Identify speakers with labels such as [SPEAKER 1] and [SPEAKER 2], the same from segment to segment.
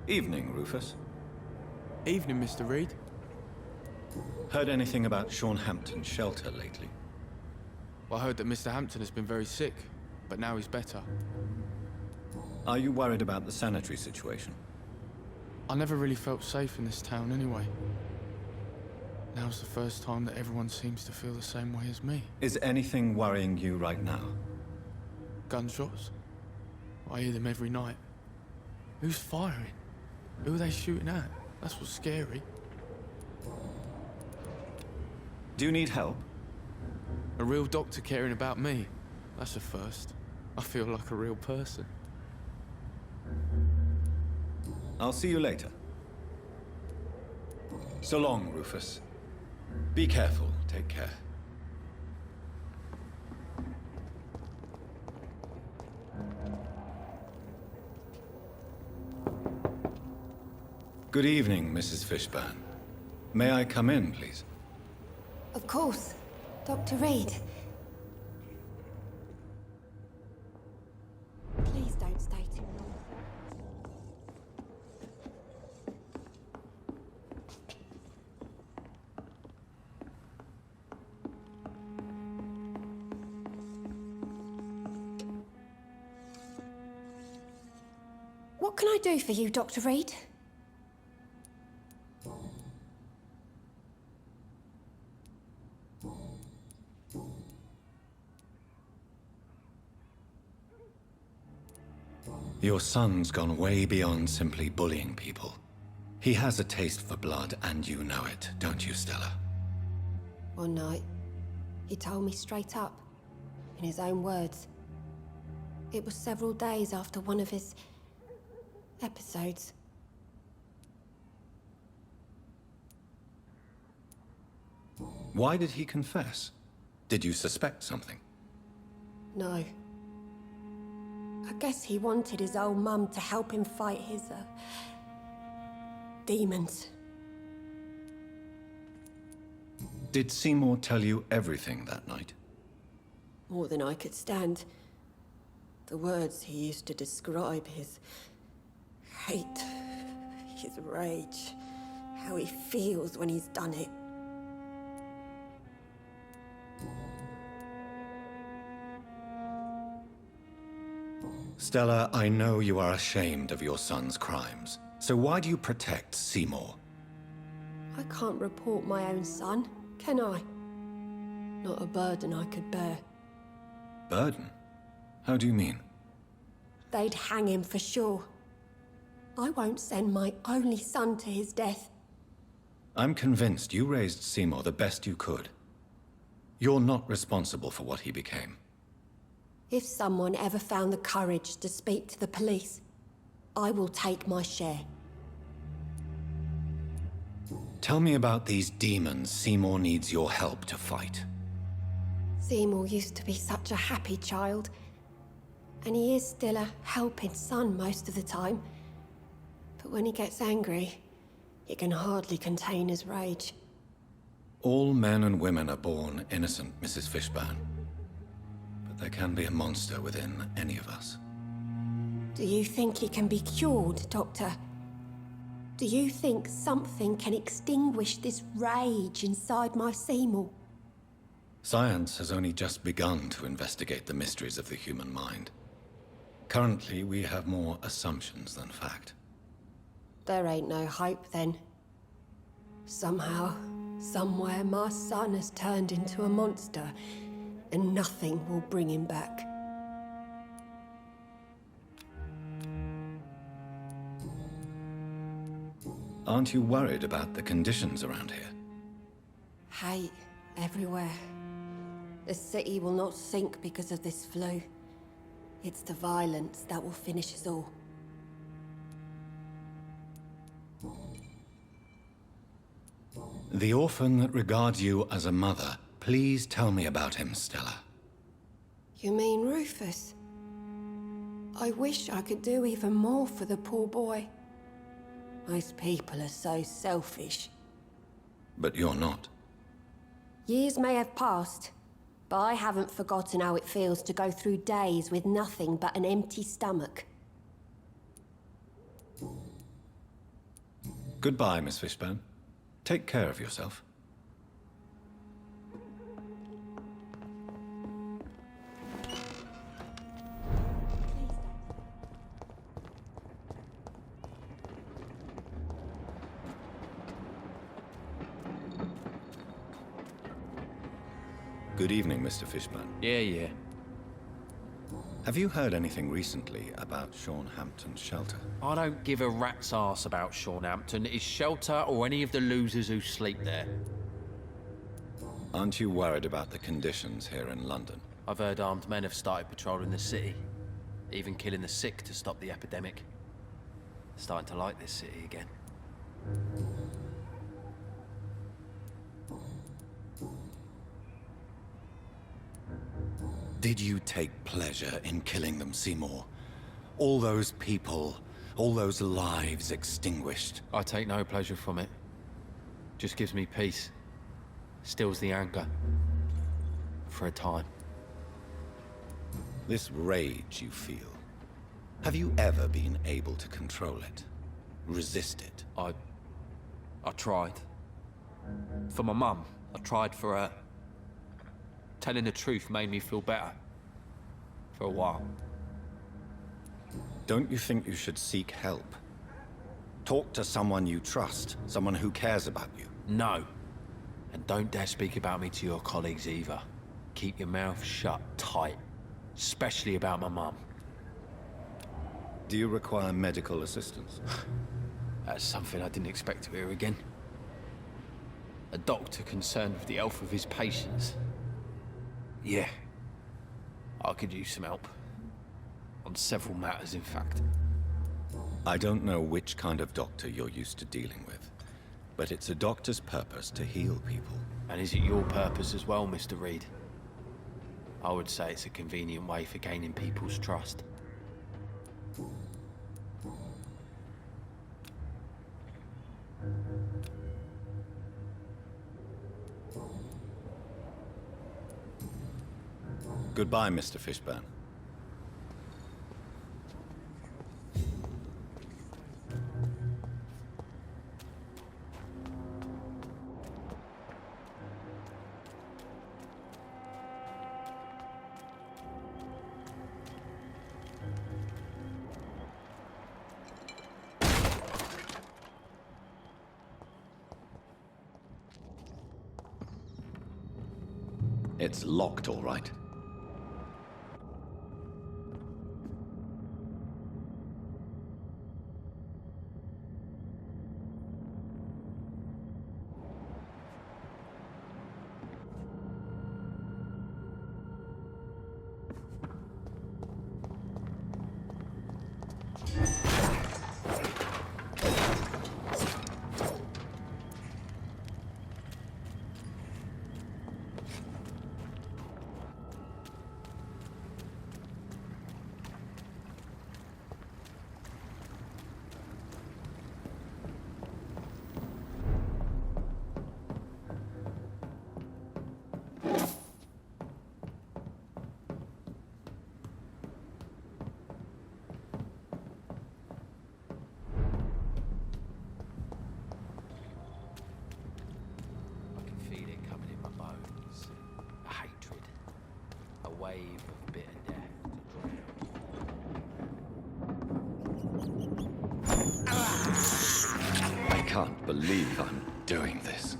[SPEAKER 1] Evening, Rufus.
[SPEAKER 2] Evening, Mr. Reed.
[SPEAKER 1] Heard anything about Sean Hampton's shelter lately?
[SPEAKER 2] Well, I heard that Mr. Hampton has been very sick, but now he's better.
[SPEAKER 1] Are you worried about the sanitary situation?
[SPEAKER 2] I never really felt safe in this town anyway. Now's the first time that everyone seems to feel the same way as me.
[SPEAKER 1] Is anything worrying you right now?
[SPEAKER 2] Gunshots? I hear them every night. Who's firing? Who are they shooting at? That's what's scary.
[SPEAKER 1] Do you need help?
[SPEAKER 2] A real doctor caring about me. That's a first. I feel like a real person.
[SPEAKER 1] I'll see you later. So long, Rufus. Be careful. Take care. Good evening, Mrs. Fishburne. May I come in, please?
[SPEAKER 3] Of course. Dr. Reed. Please don't stay too long. What can I do for you, Dr. Reed?
[SPEAKER 1] Your son's gone way beyond simply bullying people. He has a taste for blood, and you know it, don't you, Stella?
[SPEAKER 3] One night, he told me straight up, in his own words. It was several days after one of his episodes.
[SPEAKER 1] Why did he confess? Did you suspect something?
[SPEAKER 3] No. I guess he wanted his old mum to help him fight his, demons.
[SPEAKER 1] Did Seymour tell you everything that night?
[SPEAKER 3] More than I could stand. The words he used to describe his hate, his rage, how he feels when he's done it.
[SPEAKER 1] Stella, I know you are ashamed of your son's crimes. So why do you protect Seymour?
[SPEAKER 3] I can't report my own son, can I? Not a burden I could bear.
[SPEAKER 1] Burden? How do you mean?
[SPEAKER 3] They'd hang him for sure. I won't send my only son to his death.
[SPEAKER 1] I'm convinced you raised Seymour the best you could. You're not responsible for what he became.
[SPEAKER 3] If someone ever found the courage to speak to the police, I will take my share.
[SPEAKER 1] Tell me about these demons Seymour needs your help to fight.
[SPEAKER 3] Seymour used to be such a happy child, and he is still a helping son most of the time. But when he gets angry, he can hardly contain his rage.
[SPEAKER 1] All men and women are born innocent, Mrs. Fishburne. But there can be a monster within any of us.
[SPEAKER 3] Do you think he can be cured, Doctor? Do you think something can extinguish this rage inside my Seymour?
[SPEAKER 1] Science has only just begun to investigate the mysteries of the human mind. Currently, we have more assumptions than fact.
[SPEAKER 3] There ain't no hope then. Somehow, somewhere, my son has turned into a monster, and nothing will bring him back.
[SPEAKER 1] Aren't you worried about the conditions around here?
[SPEAKER 3] Hate everywhere. The city will not sink because of this flu. It's the violence that will finish us all.
[SPEAKER 1] The orphan that regards you as a mother, please tell me about him, Stella.
[SPEAKER 3] You mean Rufus? I wish I could do even more for the poor boy. Most people are so selfish.
[SPEAKER 1] But you're not.
[SPEAKER 3] Years may have passed, but I haven't forgotten how it feels to go through days with nothing but an empty stomach.
[SPEAKER 1] Goodbye, Miss Fishburne. Take care of yourself. Good evening, Mr. Fishburne.
[SPEAKER 4] Yeah.
[SPEAKER 1] Have you heard anything recently about Sean Hampton's shelter?
[SPEAKER 4] I don't give a rat's ass about Sean Hampton, his shelter, or any of the losers who sleep there.
[SPEAKER 1] Aren't you worried about the conditions here in London?
[SPEAKER 4] I've heard armed men have started patrolling the city, even killing the sick to stop the epidemic. Starting to like this city again.
[SPEAKER 1] Did you take pleasure in killing them, Seymour? All those people, all those lives extinguished.
[SPEAKER 4] I take no pleasure from it. Just gives me peace. Stills the anger. For a time.
[SPEAKER 1] This rage you feel, have you ever been able to control it? Resist it?
[SPEAKER 4] I tried. For my mum, I tried for her. Telling the truth made me feel better. For a while.
[SPEAKER 1] Don't you think you should seek help? Talk to someone you trust, someone who cares about you.
[SPEAKER 4] No. And don't dare speak about me to your colleagues either. Keep your mouth shut tight. Especially about my mum.
[SPEAKER 1] Do you require medical assistance?
[SPEAKER 4] That's something I didn't expect to hear again. A doctor concerned with the health of his patients. Yeah. I could use some help. On several matters, in fact.
[SPEAKER 1] I don't know which kind of doctor you're used to dealing with, but it's a doctor's purpose to heal people.
[SPEAKER 4] And is it your purpose as well, Mr. Reed? I would say it's a convenient way for gaining people's trust.
[SPEAKER 1] Goodbye, Mr. Fishburne. It's locked, all right.
[SPEAKER 4] I can feel it coming in my bones. A hatred. A wave of bitter death.
[SPEAKER 1] I can't believe I'm doing this.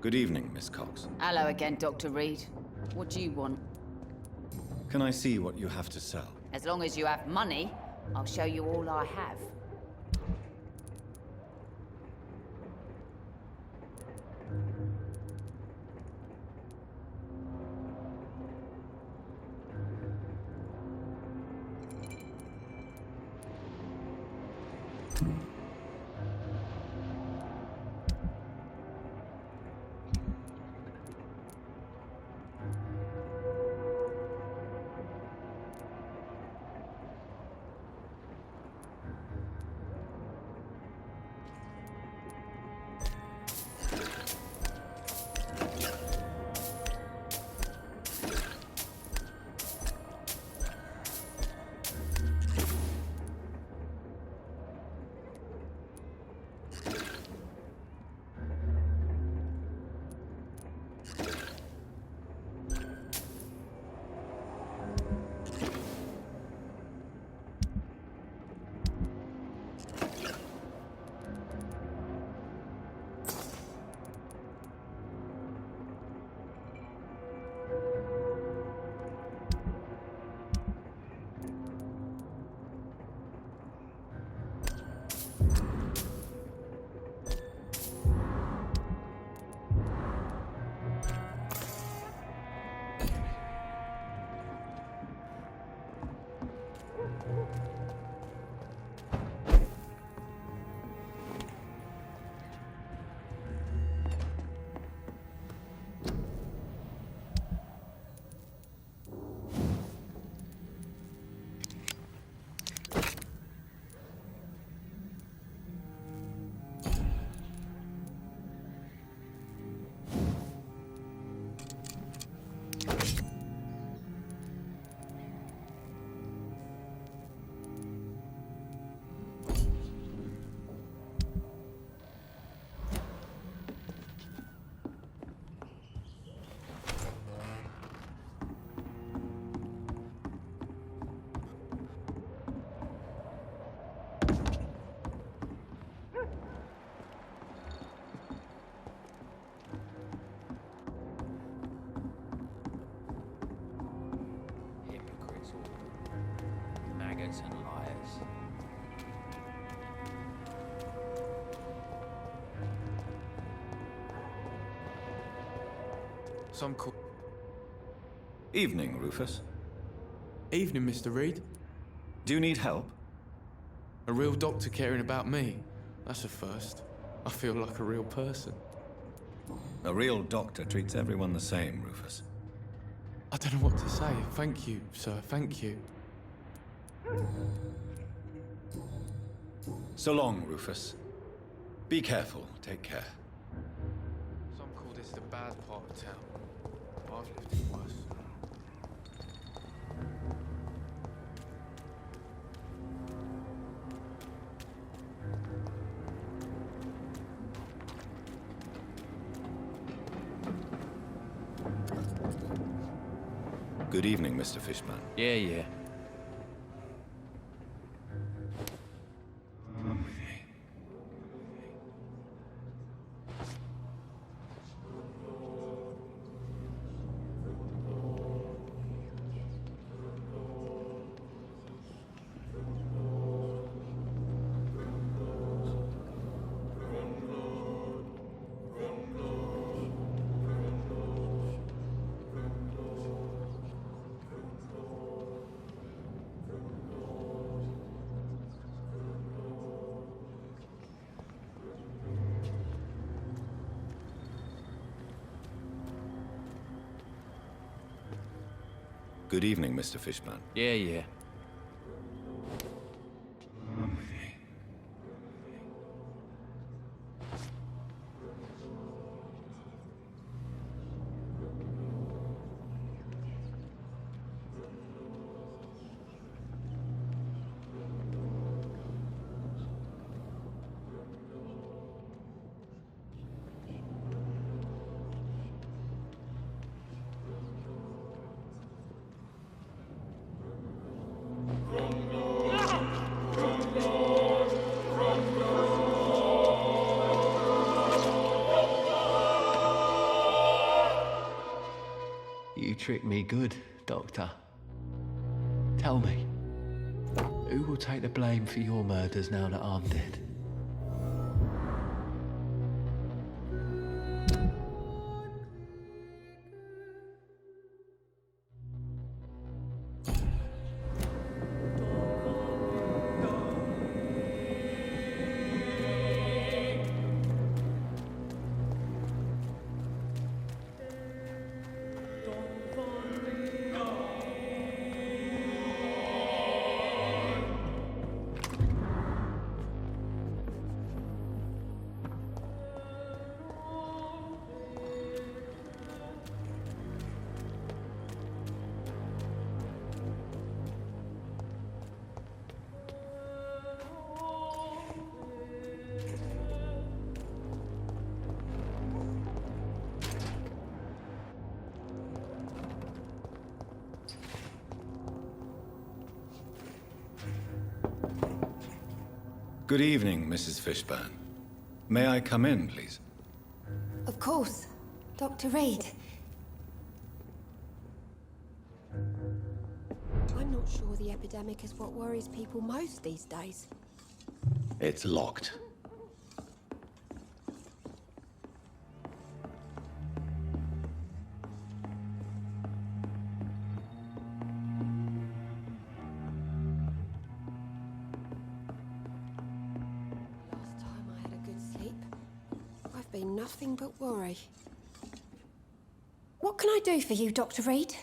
[SPEAKER 1] Good evening, Miss Cox.
[SPEAKER 5] Hello again, Dr. Reed. What do you want?
[SPEAKER 1] Can I see what you have to sell?
[SPEAKER 5] As long as you have money, I'll show you all I have.
[SPEAKER 4] Hypocrites all. Maggots and liars.
[SPEAKER 2] Some call.
[SPEAKER 1] Evening, Rufus.
[SPEAKER 2] Evening, Mr. Reed.
[SPEAKER 1] Do you need help?
[SPEAKER 2] A real doctor caring about me. That's a first. I feel like a real person.
[SPEAKER 1] A real doctor treats everyone the same, Rufus.
[SPEAKER 2] I don't know what to say. Thank you, sir. Thank you.
[SPEAKER 1] So long, Rufus. Be careful. Take care.
[SPEAKER 2] Some call this the bad part of town. I've lived in worse.
[SPEAKER 1] Good evening, Mr. Fishburne.
[SPEAKER 4] Yeah.
[SPEAKER 1] Good evening, Mr. Fishburne.
[SPEAKER 4] Yeah. trick me good, Doctor. Tell me, who will take the blame for your murders now that I'm dead?
[SPEAKER 1] Good evening, Mrs. Fishburne. May I come in, please?
[SPEAKER 3] Of course. Dr. Reed. I'm not sure the epidemic is what worries people most these days.
[SPEAKER 1] It's locked.
[SPEAKER 3] Last time I had a good sleep, I've been nothing but worry. What can I do for you, Dr. Reed?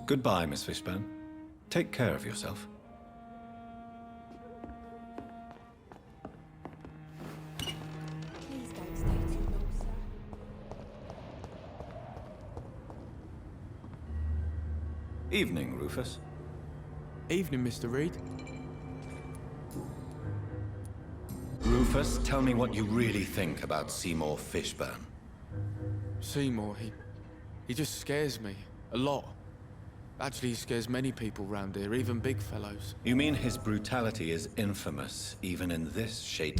[SPEAKER 1] Goodbye, Miss Fishburne. Take care of yourself.
[SPEAKER 3] Please don't stay too long, sir.
[SPEAKER 1] Evening, Rufus.
[SPEAKER 2] Evening, Mr. Reed.
[SPEAKER 1] Rufus, tell me what you really think about Seymour Fishburne.
[SPEAKER 2] Seymour, he just scares me. A lot. Actually, he scares many people round here, even big fellows.
[SPEAKER 1] You mean his brutality is infamous, even in this shady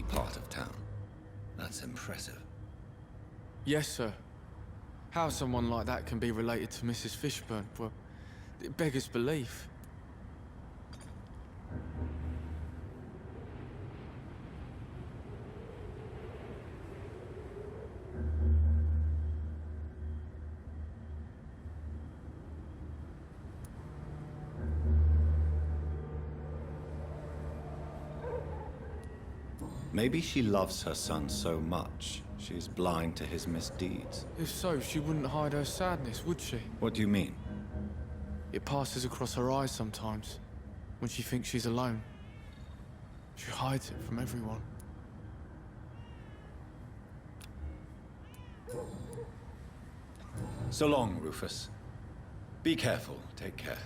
[SPEAKER 1] part of town? That's impressive.
[SPEAKER 2] Yes, sir. How someone like that can be related to Mrs. Fishburne, well, it beggars belief.
[SPEAKER 1] Maybe she loves her son so much, she's blind to his misdeeds.
[SPEAKER 2] If so, she wouldn't hide her sadness, would she?
[SPEAKER 1] What do you mean?
[SPEAKER 2] It passes across her eyes sometimes, when she thinks she's alone. She hides it from everyone.
[SPEAKER 1] So long, Rufus. Be careful. Take care.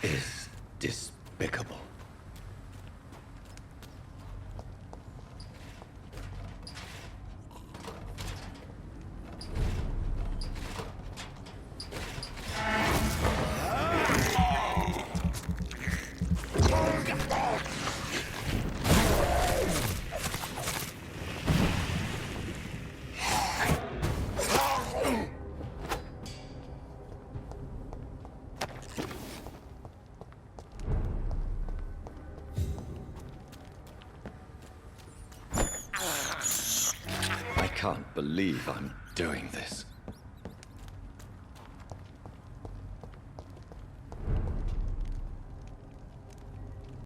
[SPEAKER 1] is despicable. I can't believe I'm doing this.